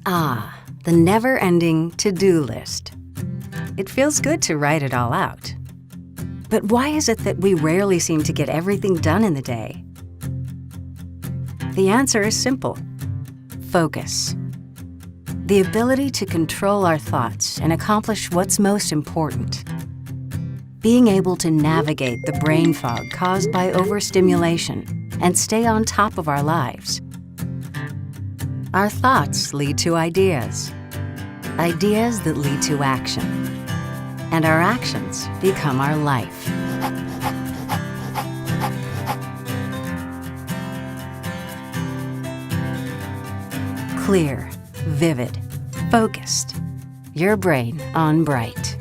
Ah, the never-ending to-do list. It feels good to write it all out. But why is it that we rarely seem to get everything done in the day? The answer is simple: focus. The ability to control our thoughts and accomplish what's most important. Being able to navigate the brain fog caused by overstimulation and stay on top of our lives. Our thoughts lead to ideas, ideas that lead to action, and our actions become our life. Clear, vivid, focused. Your brain on Bryt.